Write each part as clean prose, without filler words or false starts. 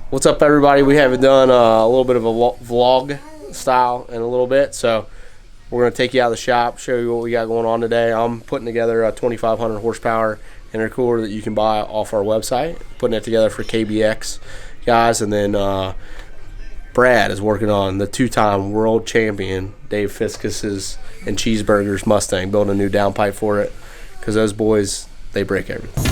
What's up, everybody? We haven't done a little bit of a vlog style in a little bit, so we're going to take you out of the shop, show you what we got going on today. I'm putting together a 2,500 horsepower intercooler that you can buy off our website, putting it together for KBX guys, and then Brad is working on the two-time world champion Dave Fiskus's and Cheeseburger's Mustang, building a new downpipe for it, because those boys, they break everything.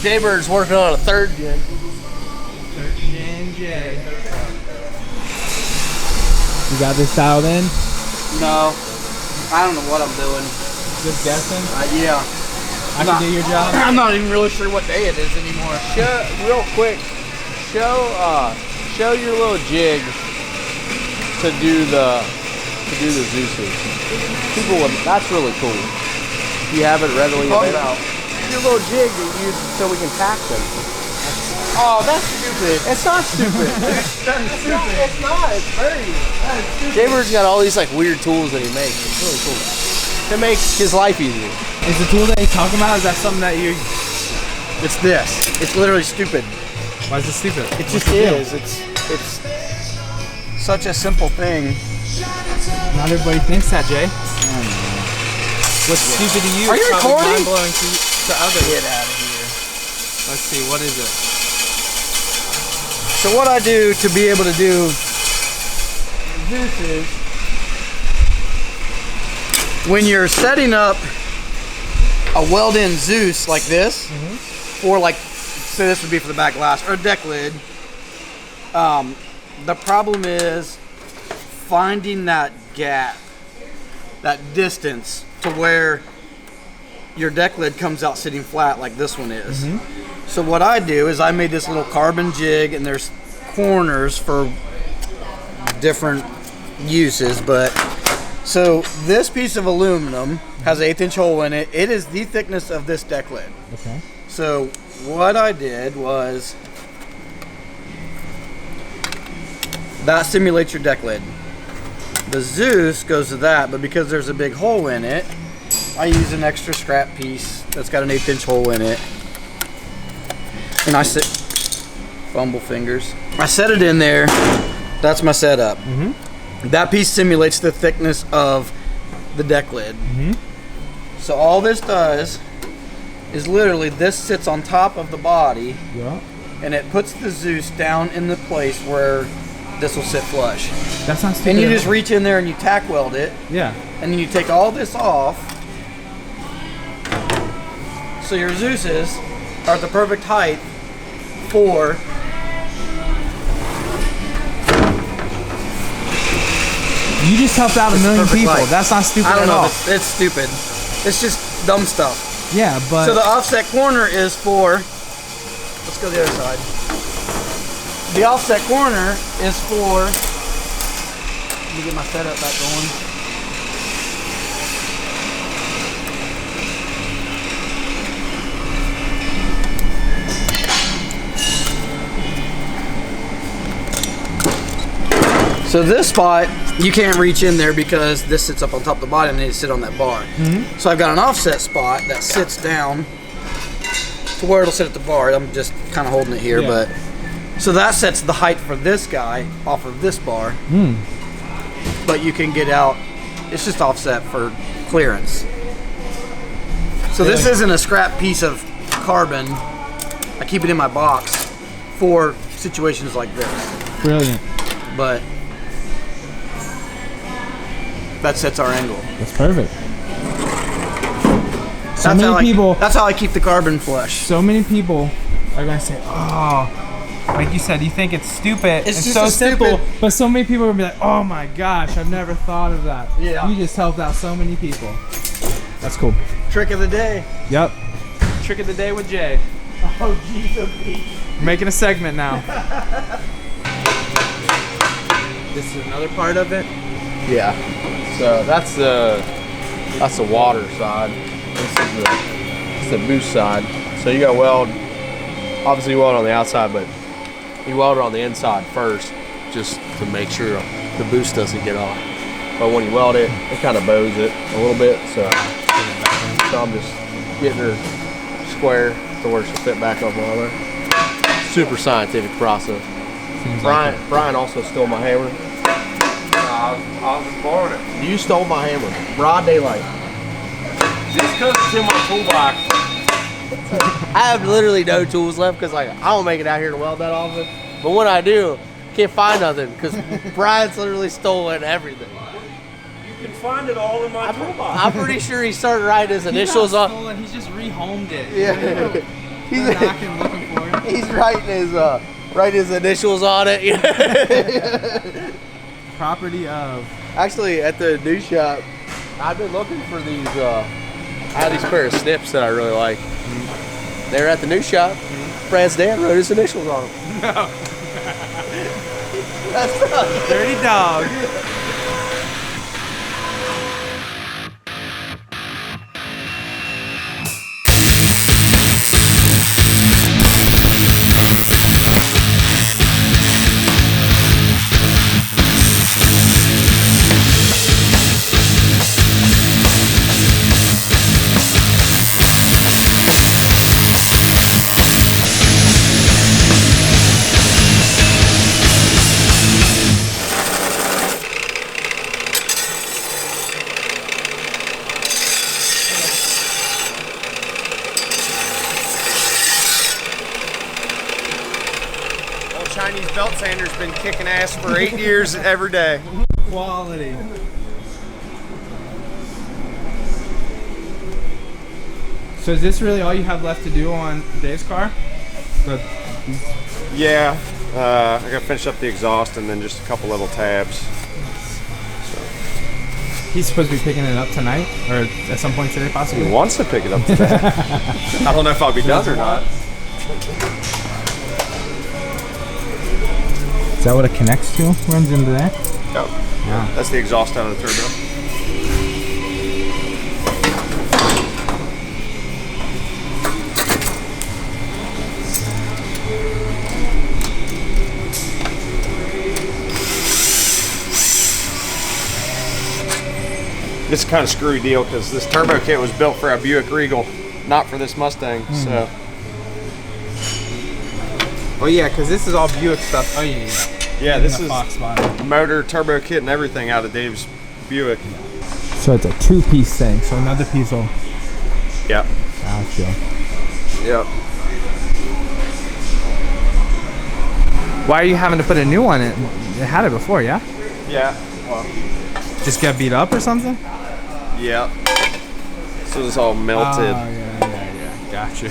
Jaybird's working on a third gen. Third gen J. You got this dialed in? No. I don't know what I'm doing. Just guessing? Yeah. I can do your job? I'm not even really sure what day it is anymore. Real quick, show your little jig to do the Zeus's. People would, that's really cool. You have it readily available. Your little jig that you use so we can tack them. Oh, that's stupid. It's not stupid. It's stupid. It's not. It's very. Jaybird's got all these like weird tools that he makes. It's really cool. It makes his life easier. Is the tool that he's talking about, is that something that you... It's this. It's literally stupid. Why is it stupid? It just is. It's such a simple thing. Not everybody thinks that, Jay. What's stupid to you? Are you recording? Mind-blowing to others. Get out of here. Let's see, what is it? So what I do to be able to do this is, when you're setting up a weld-in Zeus like this, or like, say this would be for the back glass, or a deck lid, the problem is finding that gap, that distance to where your deck lid comes out sitting flat like this one is. So what I do is I made this little carbon jig, and there's corners for different uses, but so this piece of aluminum has an 1/8 inch hole in it. It is the thickness of this deck lid. Okay. So what I did was, that simulates your deck lid. The Zeus goes to that, but because there's a big hole in it, I use an extra scrap piece that's got an 1/8 inch hole in it. And I set, fumble fingers. I set it in there. That's my setup. That piece simulates the thickness of the deck lid. So all this does is literally, this sits on top of the body, and it puts the Zeus down in the place where this will sit flush. That's not stupid. And you just reach in there and you tack weld it. Yeah. And then you take all this off. So your Zeus's are at the perfect height for You just helped out a million people. Light. That's not stupid I don't at know. all. It's stupid. It's just dumb stuff. Yeah, but... So the offset corner is for... Let's go to the other side. The offset corner is for... Let me get my setup back going. So this spot, you can't reach in there because this sits up on top of the body and they need to sit on that bar. So I've got an offset spot that sits down to where it'll sit at the bar. I'm just kind of holding it here, but so that sets the height for this guy off of this bar. But you can get out, it's just offset for clearance. So this isn't a scrap piece of carbon. I keep it in my box for situations like this. Brilliant. But that sets our angle. That's perfect. So That's many people... That's how I keep the carbon flush. So many people are going to say, oh, like you said, you think it's stupid. It's just so simple. simple. But so many people are going to be like, oh my gosh, I've never thought of that. Yeah. You just helped out so many people. That's cool. Trick of the day. Yep. Trick of the day with Jay. Oh, jeez. We're making a segment now. This is another part of it? Yeah. So that's the water side. This is the boost side. So you got weld. Obviously, you weld on the outside, but you weld it on the inside first, just to make sure the boost doesn't get off. but when you weld it, it kind of bows it a little bit. So I'm just getting her square to where she'll fit back up on there. Super scientific process. Brian also stole my hammer. I was born it. You stole my hammer. Broad daylight. Just because it's in my toolbox. I have literally no tools left because like I don't make it out here to weld that often. But when I do, can't find nothing because Brian's literally stolen everything. You can find it all in my toolbox. I'm pretty sure he started writing his initials on. Stolen. He's just rehomed it. Yeah. He's knocking, looking for it. He's writing his initials on it. Property of. Actually, at the new shop, I've been looking for these. I have these pair of snips that I really like. They're at the new shop. Brad's dad wrote his initials on them. No. That's right. Dirty dog. Chinese belt sander's been kicking ass for 8 years every day. Quality. So is this really all you have left to do on Dave's car? Yeah, I gotta finish up the exhaust and then just a couple little tabs. He's supposed to be picking it up tonight, or at some point today, possibly. He wants to pick it up today. I don't know if I'll be done or not. Is that what it connects to? Runs into that? Oh, Yeah. that's the exhaust out of the turbo. This is kind of screwy deal because this turbo kit was built for a Buick Regal, not for this Mustang. So. Oh yeah, because this is all Buick stuff. Oh yeah. Yeah, In this the is Fox body. motor, turbo kit, and everything out of Dave's Buick. So it's a two-piece thing. So another piece will. Yep. Gotcha. Yep. Why are you having to put a new one in? It had it before, yeah? Yeah. Well. Just got beat up or something? Yep. So it's all melted. Oh yeah. Gotcha.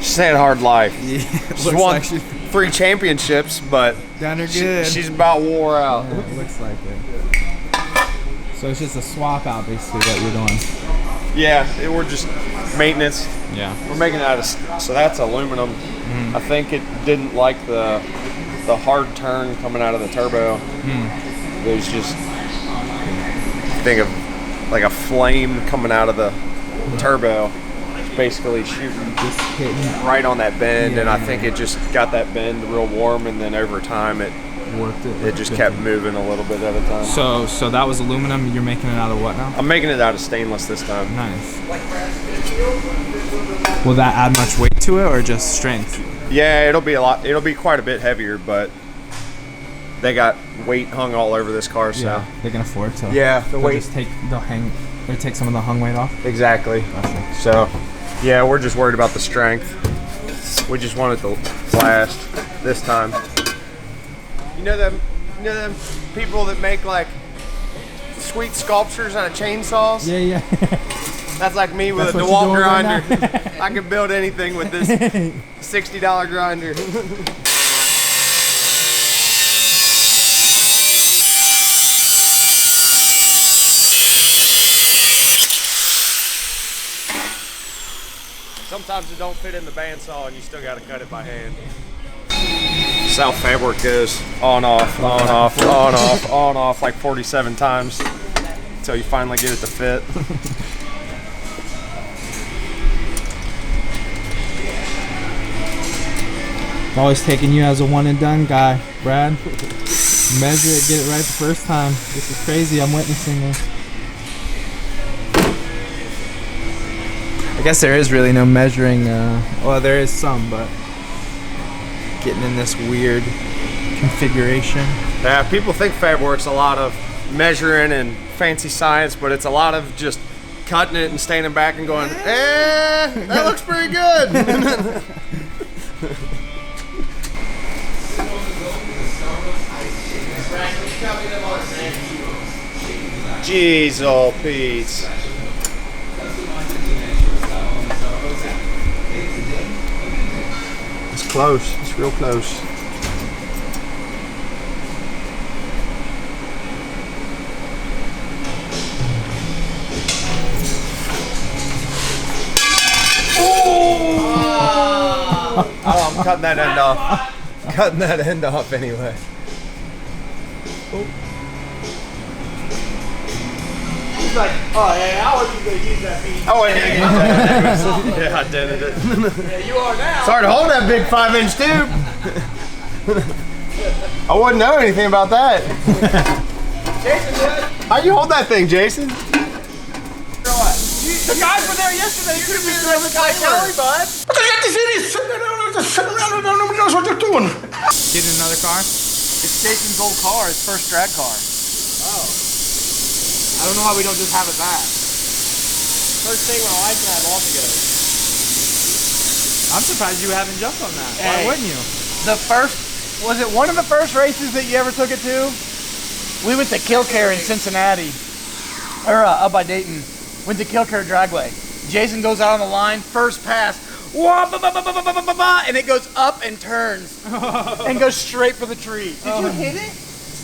She's had a hard life. Yeah, She's looks won like she's 3 championships, but done her good. she's about wore out. Yeah, it looks like it. So it's just a swap out, basically, what you're doing. Yeah, we're just maintenance. Yeah. We're making it out of, so that's aluminum. I think it didn't like the hard turn coming out of the turbo. It was just, think of like a flame coming out of the turbo. It's basically shooting Just hitting. right on that bend, and I Yeah. think it just got that bend real warm, and then over time it Worked it. it just kept moving a little bit at a time. So that was aluminum. You're making it out of what now? I'm making it out of stainless this time. Nice. Will that add much weight to it, or just strength? Yeah, it'll be quite a bit heavier, but they got weight hung all over this car, so Yeah, they can afford to. yeah, the They'll weight just take some of the hung weight off. exactly. Gotcha. So yeah, we're just worried about the strength. We just want it to last this time. You know them people that make like sweet sculptures out of chainsaws? Yeah. That's like me with That's a what DeWalt you're doing right grinder. I can build anything with this $60 grinder. Sometimes it don't fit in the bandsaw and you still got to cut it by hand. South fabric goes on, off, on, off, on, off, on, off like 47 times until you finally get it to fit. Always taking you as a one and done guy, Brad. Measure it, get it right the first time. This is crazy. I'm witnessing this. I guess there is really no measuring. Well, there is some, but getting in this weird configuration. Yeah, people think fab work's a lot of measuring and fancy science, but it's a lot of just cutting it and standing back and going, that looks pretty good. Jeez, old Pete. It's close. It's real close. Oh, I'm cutting that end off. Cutting that end off anyway. He's like, oh yeah, I wasn't gonna use that piece. Oh, wait, yeah, I did it. Yeah, you are now. It's hard to hold that big 5-inch tube. I wouldn't know anything about that. Jason did. How you hold that thing, Jason? The guys were there yesterday. You could have been there with Guy Kelly, bud. Getting another car? It's Jason's old car, his first drag car. Oh. I don't know why we don't just have it back. First thing my wife and I bought together. I'm surprised you haven't jumped on that. Hey. Why wouldn't you? The first, was it one of the first races that you ever took it to? We went to Killcare in Cincinnati, or up by Dayton. Went to Killcare Dragway. Jason goes out on the line, first pass, and it goes up and turns and goes straight for the tree. Did you hit it?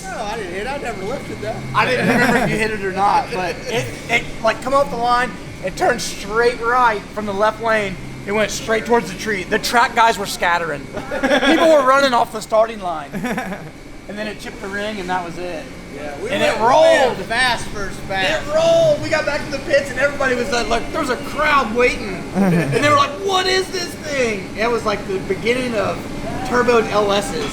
No, I didn't hit it. I never lifted that. I didn't remember if you hit it or not, but it like come off the line and turned straight right from the left lane. It went straight towards the tree. The track guys were scattering. People were running off the starting line. And then it chipped the ring and that was it. Yeah, and it rolled fast first pass. It rolled. We got back to the pits and everybody was like, there was a crowd waiting. And they were like, what is this thing? It was like the beginning of turboed LS's.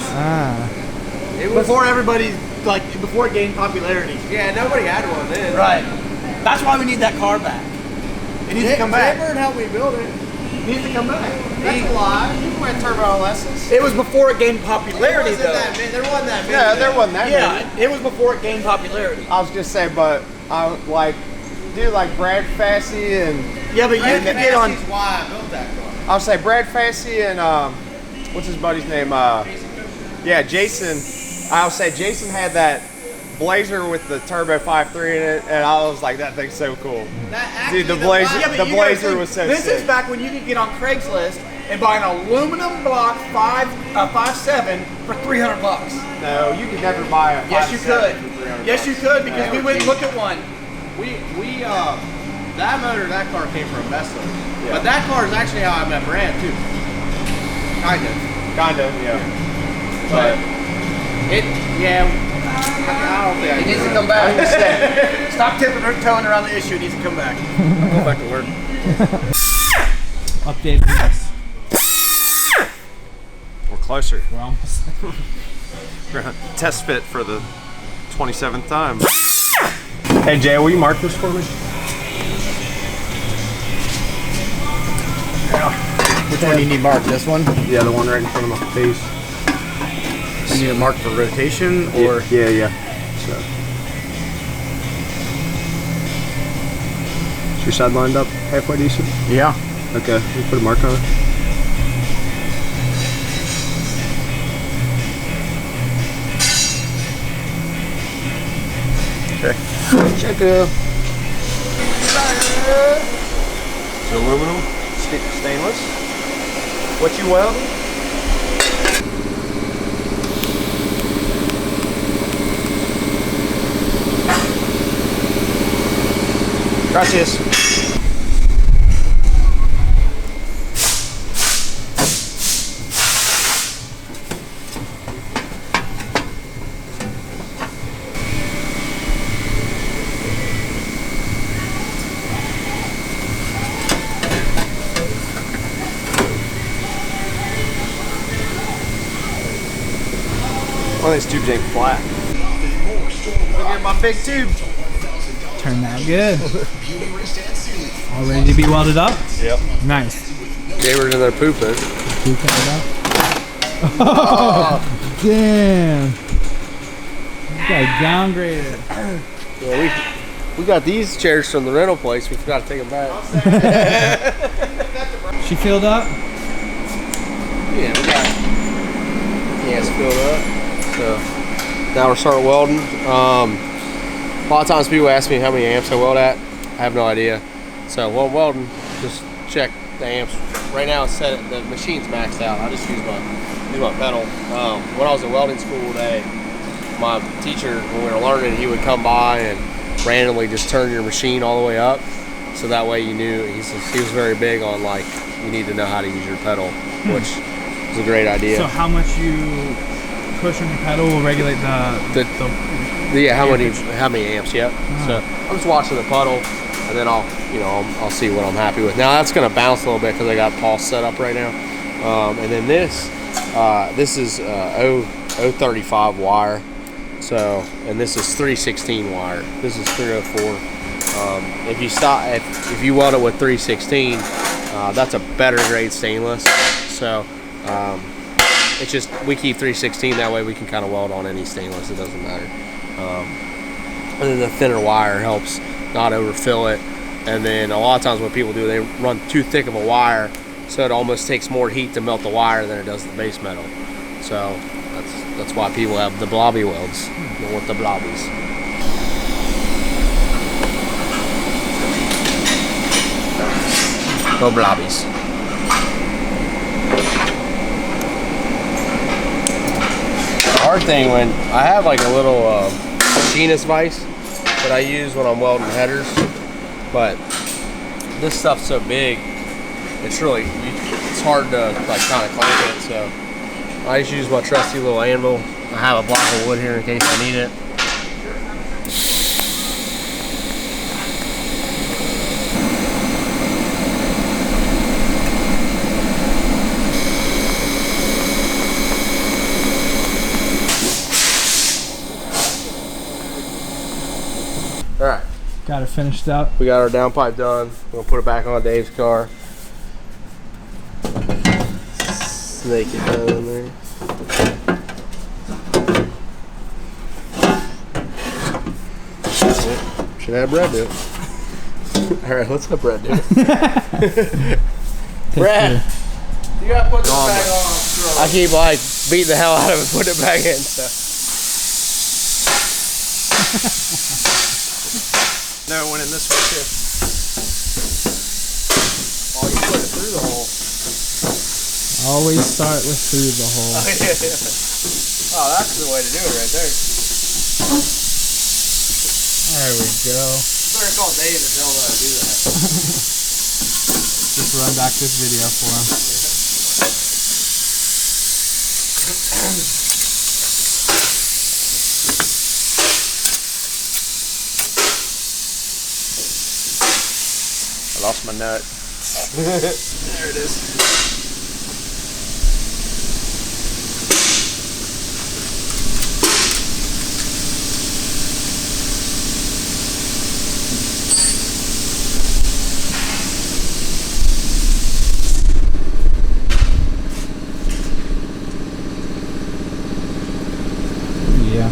It was Before everybody, like, before it gained popularity. Yeah, nobody had one then. Right. That's why we need that car back. It needs to come back. Bird helped me build it. It needs to come back. That's a lie. You went turbo LS's. It was before it gained popularity, though. There wasn't that many. Yeah, there wasn't that many. Yeah, it was before it gained popularity. I was just saying, but I like, dude, like Brad Fassey and Yeah, but you could get on. That's why I built that car. I'll say Brad Fassey and what's his buddy's name? Yeah, Jason. I'll say Jason had that Blazer with the turbo 5.3 in it, and I was like, that thing's so cool. Dude, the Blazer, Yeah, but the you gotta Blazer think, was so This sick. is back when you could get on Craigslist and buy an aluminum block 5.7 for $300. No, you could never buy a 5.7 Yes, you could. for $300. Yes, you could because we went and looked at one. That motor, that car came from Vespa. Yeah. But that car is actually how I met Brad too. Kind of, yeah. But I don't think I It needs to come back. Stop tipping or towing around the issue. It needs to come back. I'm going back to work. Update this. we're closer. We're almost. We're gonna test fit for the 27th time. Hey Jay, will you mark this for me? Which one do you need marked? This one? Yeah, the one right in front of my face. You need it marked for rotation or? Yeah. So. Is your side lined up halfway decent? Yeah. Okay, we put a mark on it. Okay. Check it out. It's aluminum. Stainless. What you weld? Gracias. One of these tubes ain't flat. get my big tube. Turned out good. All ready to be welded up? Yep. Nice. Neighbors in there pooping. Pooping it up. Oh, damn. This guy downgraded. Yeah, we got these chairs from the rental place. We forgot to take them back. She filled up? Yeah, we got cans filled up. So now we're starting welding. A lot of times people ask me how many amps I weld at. I have no idea. So while welding, just check the amps. Right now it's set. The machine's maxed out. I just use my pedal. When I was in welding school today, my teacher, when we were learning, he would come by and randomly just turn your machine all the way up. So that way you knew. He was very big on like you need to know how to use your pedal, which is a great idea. So how much you push on your pedal will regulate the how many amps? Yep. So I'm just watching the puddle, and then I'll see what I'm happy with. Now that's gonna bounce a little bit because I got pulse set up right now, and then this is 035 wire. So and this is 316 wire. This is 304. If you weld it with 316, that's a better grade stainless. So it's just we keep 316 that way we can kind of weld on any stainless. It doesn't matter. And then the thinner wire helps not overfill it. And then a lot of times what people do, they run too thick of a wire, so it almost takes more heat to melt the wire than it does the base metal. So that's why people have the blobby welds. They want the blobbies. No blobbies. The hard thing when I have like a little machinist vise that I use when I'm welding headers, but this stuff's so big, it's hard to like kind of clamp it. So I just use my trusty little anvil. I have a block of wood here in case I need it. All right. Got it finished up. We got our downpipe done. We're gonna put it back on Dave's car. Snake it down in there. Should have Brad do it. Alright, let's have Brad do it. Brad! You gotta put this back on. I keep like beating the hell out of it, putting it back in. So. No one in this one too. Oh, you put it through the hole. Always start with through the hole. Oh, yeah. Oh, that's the way to do it right there. There we go. You better call Dave and tell him how to do that. Just run back this video for him. I lost my nut. There it is. Yeah.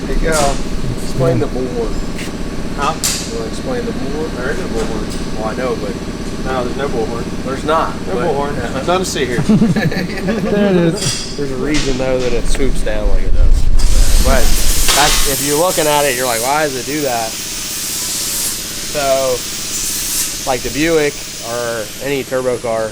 There you go. Explain the bullhorn. Huh? You want to explain the bullhorn? There is a bullhorn. Well, I know, but No, there's no bullhorn. there's not. No but- bullhorn. None to see here. There it is. There's a reason though that it swoops down like it does. But that's, if you're looking at it, you're like, why does it do that? So, like the Buick or any turbo car,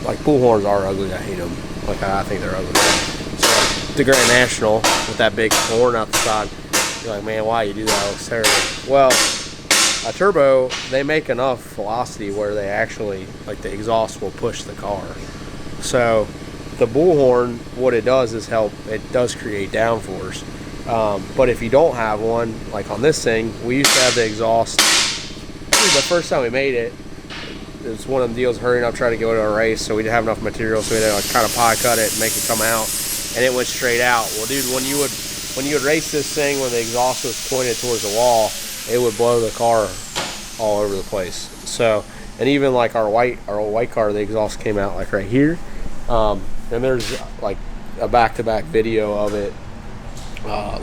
like bullhorns are ugly. I hate them. Like I think they're ugly. So like, the Grand National with that big horn out the side, you're like, man, why you do that? It looks terrible. Well, a turbo, they make enough velocity where they actually, like the exhaust will push the car. So the bullhorn, what it does is it does create downforce. But if you don't have one, like on this thing, we used to have the exhaust. The first time we made it, it was one of them deals hurrying up trying to go to a race, so we didn't have enough material, so we had to like kind of pie cut it and make it come out, and it went straight out. Well, dude, when you would when you would race this thing, when the exhaust was pointed towards the wall, it would blow the car all over the place. So, and even like our old white car, the exhaust came out like right here. And there's like a back-to-back video of it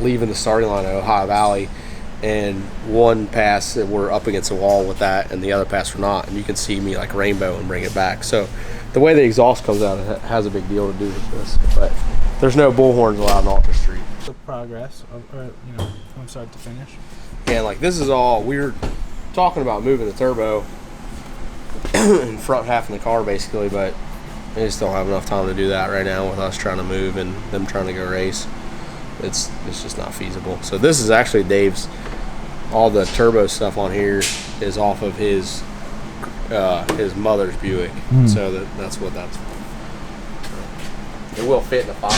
leaving the starting line at Ohio Valley, and one pass that we're up against the wall with that, and the other pass we're not, and you can see me like rainbow and bring it back. So the way the exhaust comes out, it has a big deal to do with this. But there's no bullhorns allowed in Ultra Street. The progress, from start to finish. And like this is all, we were talking about moving the turbo in front half of the car basically, but I just don't have enough time to do that right now with us trying to move and them trying to go race. It's just not feasible. So this is actually Dave's, all the turbo stuff on here is off of his mother's Buick. So that's what that's for. It will fit in the Fox.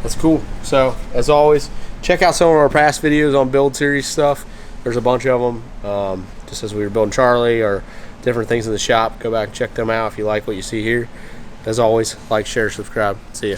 That's cool. So as always, check out some of our past videos on build series stuff. There's a bunch of them. Just as we were building Charlie or different things in the shop, go back and check them out if you like what you see here. As always, like, share, subscribe. See ya.